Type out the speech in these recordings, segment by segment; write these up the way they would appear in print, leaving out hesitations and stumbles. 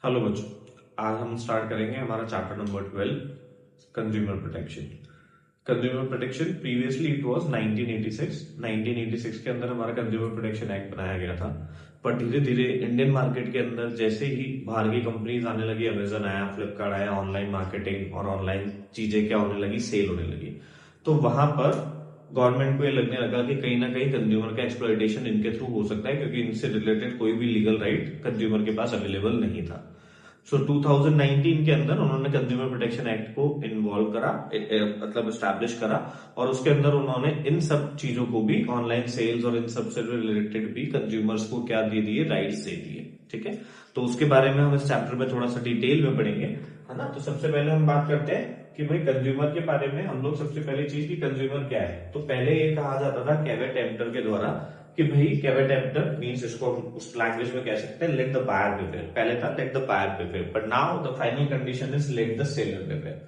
Hello बच्चों, आज हम स्टार्ट करेंगे हमारा chapter number 12 consumer protection. Consumer protection previously it was 1986 के अंदर हमारा कंज्यूमर प्रोटेक्शन एक्ट बनाया गया था। पर धीरे धीरे इंडियन मार्केट के अंदर जैसे ही बाहर की कंपनीज आने लगी, अमेजन आया, फ्लिपकार्ट आया, ऑनलाइन मार्केटिंग और ऑनलाइन चीजें क्या होने लगी, सेल होने लगी। तो वहां पर गवर्नमेंट को ये लगने लगा कि कहीं ना कहीं कंज्यूमर का एक्सप्लॉयटेशन इनके थ्रू हो सकता है, क्योंकि इनसे रिलेटेड कोई भी लीगल राइट कंज्यूमर के पास अवेलेबल नहीं था। सो 2019 के अंदर उन्होंने कंज्यूमर प्रोटेक्शन एक्ट को इन्वॉल्व करा, मतलब एस्टैब्लिश करा, और उसके अंदर उन्होंने इन सब चीजों को भी, ऑनलाइन सेल्स और इन सब से रिलेटेड भी कंज्यूमर्स को क्या दे दिए, राइट्स दे दिए। ठीक है, तो उसके बारे में हम इस चैप्टर में थोड़ा सा डिटेल में पढ़ेंगे, है ना। तो सबसे पहले हम बात करते हैं कि भाई कंज्यूमर के बारे में हम लोग सबसे पहली चीज की कंज्यूमर क्या है। तो पहले ये कहा जाता था कैवेट एम्प्टर के द्वारा कि भाई कैवेट एम्प्टर मींस, इसको हम उस लैंग्वेज में कह सकते हैं लेट द बायर प्रिपेयर। पहले था let the buyer prepare, but now the final condition is let the seller prepare.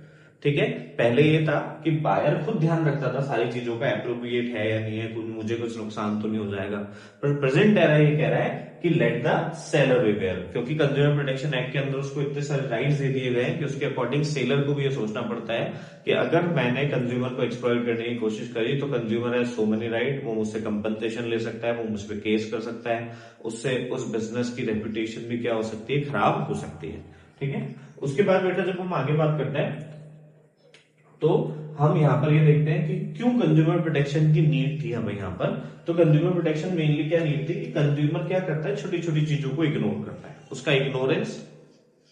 ठीक है, पहले ये था कि बायर खुद ध्यान रखता था सारी चीजों का, एप्रोप्रिएट है या नहीं है, मुझे कुछ नुकसान तो नहीं हो जाएगा। पर प्रेजेंट एरा ये कह रहा है कि लेट द सेलर प्रिपेयर, क्योंकि कंज्यूमर प्रोटेक्शन एक्ट के अंदर उसको इतने सारे राइट्स दे दिए गए हैं कि उसके अकॉर्डिंग सेलर को भी ये सोचना पड़ता है कि अगर मैंने कंज्यूमर को एक्सप्लॉइट करने की कोशिश करी तो कंज्यूमर है सो मेनी राइट, वो मुझसे कंपनसेशन ले सकता है, वो मुझ पर केस कर सकता है, उससे उस बिजनेस की रेपुटेशन भी क्या हो सकती है, खराब हो सकती है। ठीक है, उसके बाद बेटा जब हम आगे बात करते हैं तो हम यहाँ पर ये देखते हैं कि क्यों कंज्यूमर प्रोटेक्शन की नीड थी हमें यहाँ पर। तो कंज्यूमर प्रोटेक्शन मेनली क्या नीड थी कि कंज्यूमर क्या करता है, छोटी छोटी चीजों को इग्नोर करता है। उसका इग्नोरेंस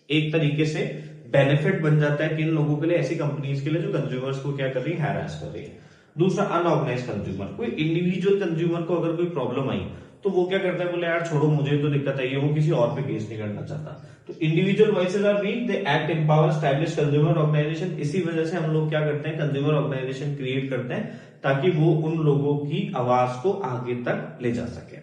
एक तरीके से बेनिफिट बन जाता है किन लोगों के लिए, ऐसी कंपनीज के लिए जो कंज्यूमर्स को क्या कर रही है, हैरास कर रही है। दूसरा अनऑर्गेनाइज कंज्यूमर, कोई इंडिविजुअल कंज्यूमर को अगर कोई प्रॉब्लम आई तो वो क्या करता है, बोले यार छोड़ो मुझे तो दिक्कत आई है, वो किसी और पे केस नहीं करना चाहता। तो individual voices are weak, they act empower establish consumer organization. इसी वजह से हम लोग क्या करते हैं, कंज्यूमर ऑर्गेनाइजेशन क्रिएट करते हैं ताकि वो उन लोगों की आवाज को आगे तक ले जा सके।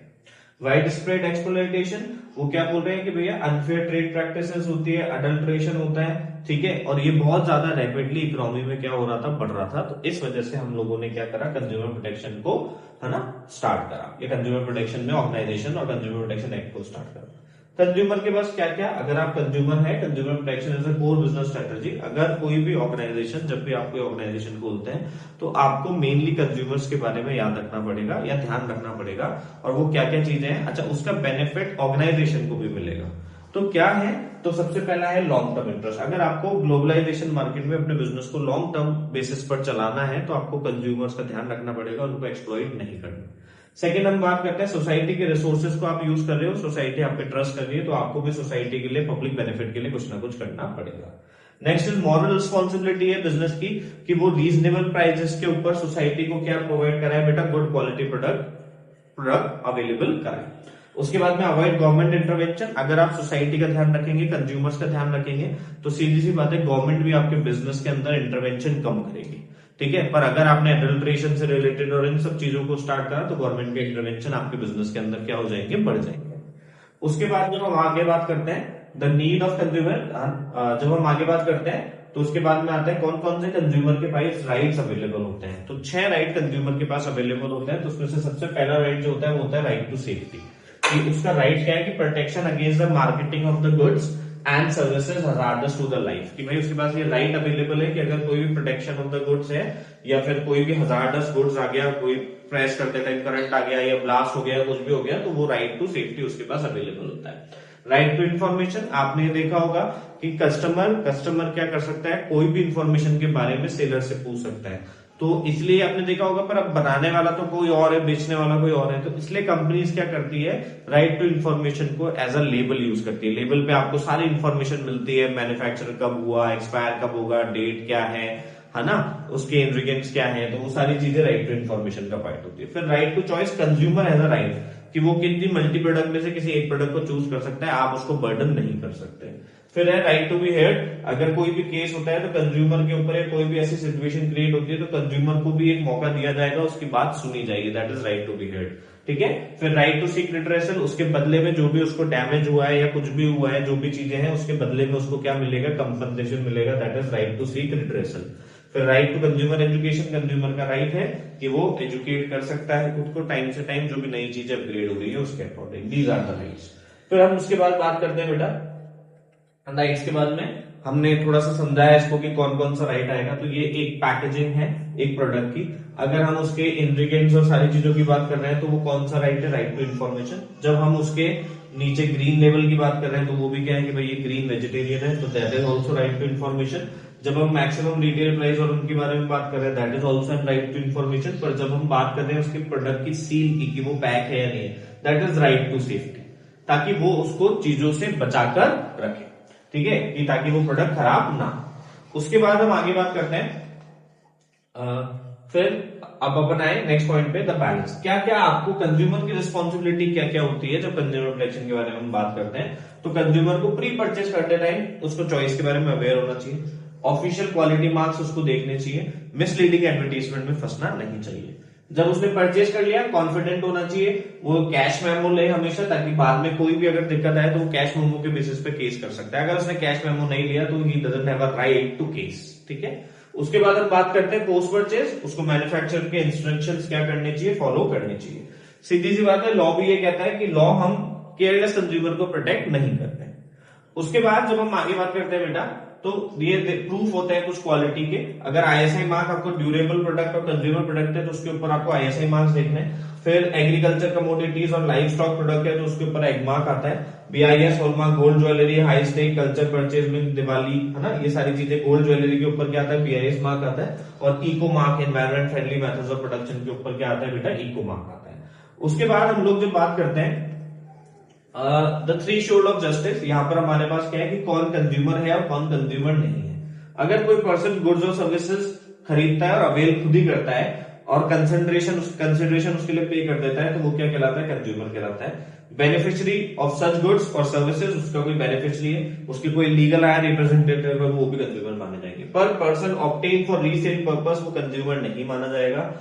वाइड स्प्रेड एक्सप्लॉयटेशन, वो क्या बोल रहे हैं कि भैया अनफेयर ट्रेड प्रैक्टिसेस होती है, अडल्ट्रेशन होता है। ठीक है, और ये बहुत ज्यादा रैपिडली इकोनॉमी में क्या हो रहा था, बढ़ रहा था। तो इस वजह से हम लोगों ने क्या करा, कंज्यूमर प्रोटेक्शन को, है ना, स्टार्ट करा। ये कंज्यूमर प्रोटेक्शन में ऑर्गेनाइजेशन और कंज्यूमर प्रोटेक्शन एक्ट को स्टार्ट करा। कंज्यूमर के पास क्या क्या, अगर आप कंज्यूमर है, consumer protection is a core business strategy. अगर कोई भी ऑर्गेनाइजेशन, जब भी आप कोई ऑर्गेनाइजेशन खोलते हैं तो आपको मेनली कंज्यूमर्स के बारे में याद रखना पड़ेगा या ध्यान रखना पड़ेगा। और वो क्या क्या चीजें हैं, अच्छा उसका बेनिफिट ऑर्गेनाइजेशन को भी मिलेगा। तो क्या है, तो सबसे पहला है लॉन्ग टर्म इंटरेस्ट। अगर आपको ग्लोबलाइजेशन मार्केट में अपने बिजनेस को लॉन्ग टर्म बेसिस पर चलाना है तो आपको कंज्यूमर्स का ध्यान रखना पड़ेगा, उनको एक्सप्लॉइट नहीं करना। सेकंड हम बात करते हैं सोसाइटी के रिसोर्सेज को आप यूज कर रहे हो, सोसाइटी आप पे ट्रस्ट कर रही है, तो आपको भी सोसाइटी के लिए, पब्लिक बेनिफिट के लिए कुछ ना कुछ करना पड़ेगा। नेक्स्ट इज मॉरल रिस्पॉन्सिबिलिटी है बिजनेस की कि वो रीजनेबल प्राइसेस के ऊपर सोसाइटी को क्या प्रोवाइड कराए, बेटा गुड क्वालिटी प्रोडक्ट अवेलेबल कराए। उसके बाद में अवॉइड गवर्नमेंट इंटरवेंशन। अगर आप सोसाइटी का ध्यान रखेंगे, कंज्यूमर्स का ध्यान रखेंगे, तो सीधी सी बात है गवर्नमेंट भी आपके बिजनेस के अंदर इंटरवेंशन कम करेगी। ठीक है, पर अगर आपने एडल्ट्रेशन से रिलेटेड और इन सब चीजों को स्टार्ट करा तो गवर्नमेंट के इंटरवेंशन आपके बिजनेस के अंदर क्या हो जाएंगे, बढ़ जाएंगे। उसके बाद जब हम आगे बात करते हैं द नीड ऑफ कंज्यूमर, जब हम आगे बात करते हैं तो उसके बाद में आता है कौन कौन से कंज्यूमर के पास राइट्स अवेलेबल होते हैं। तो 6 राइट कंज्यूमर के पास अवेलेबल होते हैं। तो उसमें से सबसे पहला राइट जो होता है वो होता है राइट टू सेफ्टी। कि उसका राइट क्या है कि protection against the marketing of the goods and services hazardous to the life. कि भाई उसके पास ये राइट अवेलेबल है कि अगर कोई भी प्रोटेक्शन ऑफ द गुड्स है या फिर कोई भी हजार्डस गुड्स आ गया, कोई प्रेस करते टाइम करंट आ गया या ब्लास्ट हो गया, कुछ भी हो गया, तो वो राइट टू सेफ्टी उसके पास अवेलेबल होता है। राइट टू इंफॉर्मेशन, आपने देखा होगा कि कस्टमर क्या कर सकता है, कोई भी इंफॉर्मेशन के बारे में सेलर से पूछ सकता है। तो इसलिए आपने देखा होगा, पर अब बनाने वाला तो कोई और है, बेचने वाला कोई और है, तो इसलिए कंपनीज क्या करती है, राइट टू इंफॉर्मेशन को एज अ लेबल यूज करती है। लेबल पे आपको सारी इंफॉर्मेशन मिलती है, मैन्युफैक्चर कब हुआ, एक्सपायर कब होगा, डेट क्या है ना, उसके इंग्रेडिएंट्स क्या है, तो वो सारी चीजें राइट टू इंफॉर्मेशन का पार्ट होती है। फिर right to choice, consumer as a right कि वो किसी मल्टी प्रोडक्ट में से किसी एक प्रोडक्ट को चूज कर सकता है, आप उसको बर्डन नहीं कर सकते। फिर है राइट टू बी हेard, अगर कोई भी केस होता है तो कंज्यूमर के ऊपर कोई भी ऐसी सिचुएशन क्रिएट होती है तो कंज्यूमर को भी एक मौका दिया जाएगा, उसकी बात सुनी जाएगी, that is right to be heard. ठीक है, फिर राइट टू सीक रिट्रेसल, उसके बदले में जो भी उसको डैमेज हुआ है या कुछ भी हुआ है, जो भी चीजें हैं उसके बदले में उसको क्या मिलेगा, कंपनसेशन मिलेगा, that is right to seek redressal. फिर right to consumer education, consumer का राइट है कि वो एजुकेट कर सकता है खुद को टाइम से टाइम, जो भी नई चीजें अपग्रेड हो रही है उसके according, these are the rights. फिर हम उसके बाद बात करते हैं बेटा राइट्स के बाद में हमने थोड़ा सा समझाया इसको कि कौन कौन सा राइट आएगा। तो ये एक पैकेजिंग है एक प्रोडक्ट की, अगर हम उसके इंग्रेडिएंट्स और सारी चीजों की बात कर रहे हैं तो वो कौन सा राइट है, राइट टू इन्फॉर्मेशन। जब हम उसके नीचे ग्रीन लेवल की बात कर रहे हैं तो वो भी क्या है कि भाई ये ग्रीन वेजिटेरियन है, तो that is also right to information. जब हम मैक्सिमम रिटेल प्राइस और उनके बारे में बात कर रहे हैं that is also an right to information. पर जब हम बात कर रहे हैं उसके प्रोडक्ट की सील की कि वो पैक है या नहीं है, that is right to safety, ताकि वो उसको चीजों से बचाकर रखे, ठीक है, कि ताकि वो प्रोडक्ट खराब ना हो। उसके बाद हम आगे बात करते हैं फिर अब अपन आए नेक्स्ट पॉइंट पे, द बैलेंस। क्या क्या आपको कंज्यूमर की रिस्पॉन्सिबिलिटी क्या क्या होती है जब कंज्यूमर प्रोटेक्शन के बारे में हम बात करते हैं। तो कंज्यूमर को प्री परचेज करते टाइम उसको चॉइस के बारे में अवेयर होना चाहिए, ऑफिशियल क्वालिटी मार्क्स उसको देखने चाहिए, मिसलीडिंग एडवर्टीजमेंट में फंसना नहीं चाहिए। जब उसने परचेज कर लिया कॉन्फिडेंट होना चाहिए, वो कैश मेमो ले हमेशा, ताकि बाद में कोई भी अगर दिक्कत आए तो वो कैश मेमो के बेसिस पे केस कर सकता है। अगर उसने कैश मेमो नहीं लिया तो he doesn't have a right to case, ठीक है। उसके बाद हम बात करते हैं पोस्ट परचेज, उसको मैन्युफैक्चरर के इंस्ट्रक्शंस क्या करने चाहिए, फॉलो करने चाहिए। सीधी सी बात है, लॉ भी ये कहता है कि लॉ हम केयरलेस कंज्यूमर को प्रोटेक्ट नहीं करते। उसके बाद जब हम आगे बात करते हैं बेटा, तो ये प्रूफ होते हैं कुछ क्वालिटी के। अगर आईएसआई मार्क आपको ड्यूरेबल प्रोडक्ट और कंज्यूमर प्रोडक्ट है तो उसके ऊपर आपको आईएसआई मार्क्स देखने हैं। फिर एग्रीकल्चर कमोडिटीज और लाइव स्टॉक प्रोडक्ट है तो उसके ऊपर एग मार्क आता है। BIS hallmark gold jewellery high stake culture purchase में दिवाली है ना, ये सारी चीजें गोल्ड ज्वेलरी के ऊपर क्या आता है, बीआईएस मार्क आता है। और eco mark environment friendly methods of production के ऊपर क्या आता है बेटा, इको मार्क आता है। उसके बाद हम लोग जब बात करते हैं the threshold of justice, यहां पर हमारे पास क्या है कि कौन कंज्यूमर है और कौन कंज्यूमर नहीं है। अगर कोई पर्सन गुड्स और सर्विसेज खरीदता है और अवेल खुद ही करता है और कंसिडरेशन उसके लिए पे कर देता है तो वो क्या कहलाता है, कंज्यूमर कहलाता है। बेनिफिशियरी ऑफ सच गुड्स और सर्विसेज, उसका कोई बेनिफिशियरी है, उसके कोई लीगल आया रिप्रेजेंटेटिव है, वो भी कंज्यूमर माने जाएंगे। पर person obtain for resale purpose, वो कंज्यूमर नहीं माना जाएगा।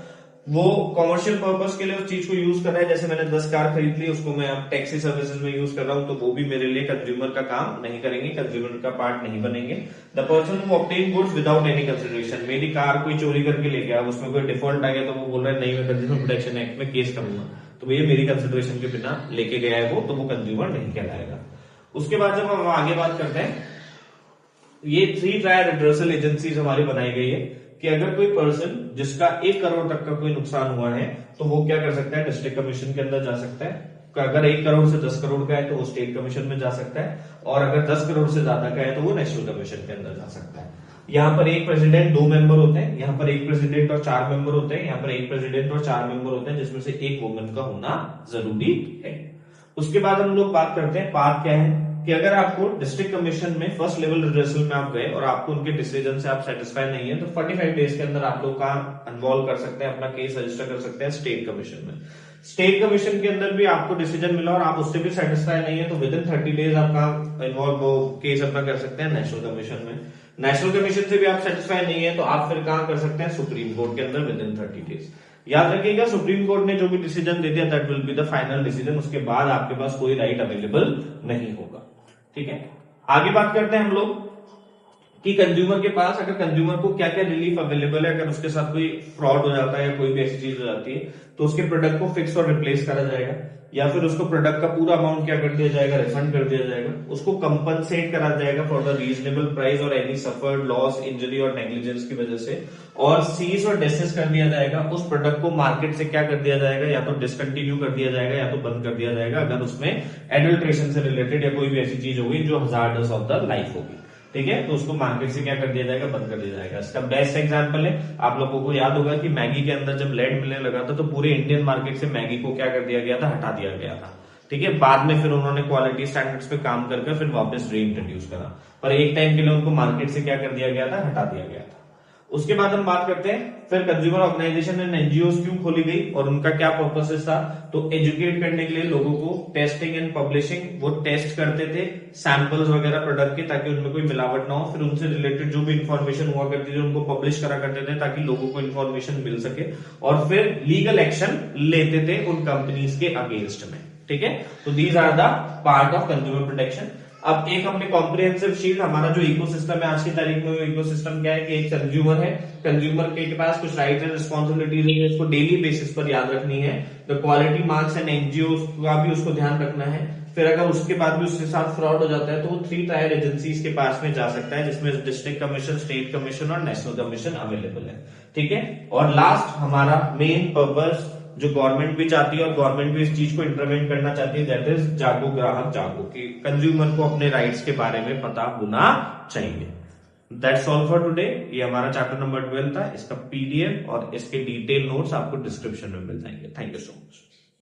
वो कॉमर्शियल पर्पस के लिए उस चीज को यूज कर रहा है, जैसे मैंने 10 कार खरीद ली, उसको मैं अब टैक्सी सर्विसेज में यूज कर रहा हूं, तो वो भी मेरे लिए कंज्यूमर का काम नहीं करेंगे, कंज्यूमर का पार्ट नहीं बनेंगे। The person who obtain goods without any consideration, मेरी कार कोई चोरी करके ले गया, उसमें कोई डिफॉल्ट आ गया तो वो बोल रहा है नहीं मैं कंज्यूमर प्रोटेक्शन एक्ट में केस करूंगा, तो भैया मेरी कंसिडरेशन के बिना लेके गया है वो, तो वो कंज्यूमर नहीं कहलाएगा। उसके बाद जब हम आगे बात करते हैं, ये 3 ट्रायल रिड्रेसल एजेंसीज हमारी बनाई गई है कि अगर कोई पर्सन जिसका 1 करोड़ तक का कोई नुकसान हुआ है तो वो क्या कर सकता है, डिस्ट्रिक्ट कमीशन के अंदर जा सकता है। अगर 1 करोड़ से 10 करोड़ का है तो वो स्टेट कमीशन में जा सकता है, और अगर 10 करोड़ से ज्यादा का है तो वो नेशनल कमीशन के अंदर जा सकता है। यहाँ पर एक प्रेसिडेंट 2 मेंबर होते हैं, यहाँ पर एक प्रेसिडेंट और 4 मेंबर होते हैं, यहाँ पर एक प्रेसिडेंट और 4 मेंबर होते हैं, जिसमें से एक वुमेन का होना जरूरी है। उसके बाद हम लोग बात करते हैं पाथ क्या है, कि अगर आपको डिस्ट्रिक्ट कमीशन में फर्स्ट लेवल रिड्रेसल में आप गए और आपको उनके डिसीजन से आप सेटिस्फाई नहीं है तो 45 डेज के अंदर आप लोग का इन्वॉल्व कर सकते हैं, अपना केस रजिस्टर कर सकते हैं स्टेट कमीशन में। स्टेट कमीशन के अंदर भी आपको डिसीजन मिला और आप उससे भी सेटिस्फाई नहीं है तो विद इन 30 डेज आपका इन्वॉल्व केस अपना कर सकते हैं नेशनल कमीशन में। नेशनल कमीशन से भी आप सेटिस्फाई नहीं है तो आप फिर कहां कर सकते हैं, सुप्रीम कोर्ट के अंदर विद इन 30 डेज। याद रखिएगा सुप्रीम कोर्ट ने जो भी डिसीजन दे दिया that will be the final decision, उसके बाद आपके पास कोई राइट अवेलेबल नहीं होगा, ठीक है। आगे बात करते हैं हम लोग कि कंज्यूमर के पास अगर कंज्यूमर को क्या क्या रिलीफ अवेलेबल है, अगर उसके साथ कोई फ्रॉड हो जाता है या कोई भी ऐसी चीज हो जाती है तो उसके प्रोडक्ट को फिक्स और रिप्लेस करा जाएगा, या फिर उसको प्रोडक्ट का पूरा अमाउंट क्या कर दिया जाएगा, रिफंड कर दिया जाएगा, उसको कंपनसेट करा जाएगा फॉर द रीजनेबल प्राइस और एनी सफर्ड लॉस इंजरी और नेग्लिजेंस की वजह से, और सीज और डेसेस कर दिया जाएगा। उस प्रोडक्ट को मार्केट से क्या कर दिया जाएगा, या तो डिसकंटिन्यू कर दिया जाएगा या तो बंद कर दिया जाएगा अगर उसमें एडल्ट्रेशन से रिलेटेड या कोई भी ऐसी चीज होगी जो हजार्डस ऑफ द लाइफ होगी, ठीक है, तो उसको मार्केट से क्या कर दिया जाएगा, बंद कर दिया जाएगा। इसका बेस्ट एग्जांपल है, आप लोगों को याद होगा कि मैगी के अंदर जब लेड मिलने लगा था तो पूरे इंडियन मार्केट से मैगी को क्या कर दिया गया था, हटा दिया गया था, ठीक है। बाद में फिर उन्होंने क्वालिटी स्टैंडर्ड्स पे काम करके फिर वापस रीइंट्रोड्यूस करा, पर एक टाइम के लिए उनको मार्केट से क्या कर दिया गया था, हटा दिया गया था। उसके बाद हम बात करते हैं फिर कंज्यूमर ऑर्गेनाइजेशन एंड एनजीओ क्यों खोली गई और उनका क्या पर्पसेस था, तो एजुकेट करने के लिए लोगों को, टेस्टिंग एंड पब्लिशिंग, वो टेस्ट करते थे सैंपल्स वगैरह प्रोडक्ट के ताकि उनमें कोई मिलावट ना हो, फिर उनसे रिलेटेड जो भी इंफॉर्मेशन हुआ करती थी उनको पब्लिश करा करते थे ताकि लोगों को इन्फॉर्मेशन मिल सके, और फिर लीगल एक्शन लेते थे उन कंपनीज के अगेंस्ट में, ठीक है। तो these are the part of consumer protection. अब एक हमने कॉम्प्रिहेंसिव शील्ड, हमारा जो इकोसिस्टम है आज की तारीख में, वो इकोसिस्टम क्या है कि एक कंज्यूमर है, कंज्यूमर के पास कुछ राइट्स एंड रिस्पॉन्सिबिलिटीज है, इसको डेली बेसिस पर याद रखनी है। The quality marks and NGO का भी उसको ध्यान रखना है। फिर अगर उसके बाद भी उसके साथ फ्रॉड हो जाता है तो वो 3 टायर एजेंसीज के पास में जा सकता है, जिसमें डिस्ट्रिक्ट कमीशन, स्टेट कमीशन और नेशनल कमीशन अवेलेबल है। ठीक है, और लास्ट हमारा मेन पर्पस जो गवर्नमेंट भी चाहती है और गवर्नमेंट भी इस चीज को इंटरवेंट करना चाहती है, दैट इज जागो ग्राहक जागो, कि कंज्यूमर को अपने राइट्स के बारे में पता होना चाहिए। That's all for today. ये हमारा चैप्टर नंबर 12 था। इसका पीडीएफ और इसके डिटेल नोट्स आपको डिस्क्रिप्शन में मिल जाएंगे। Thank you so much.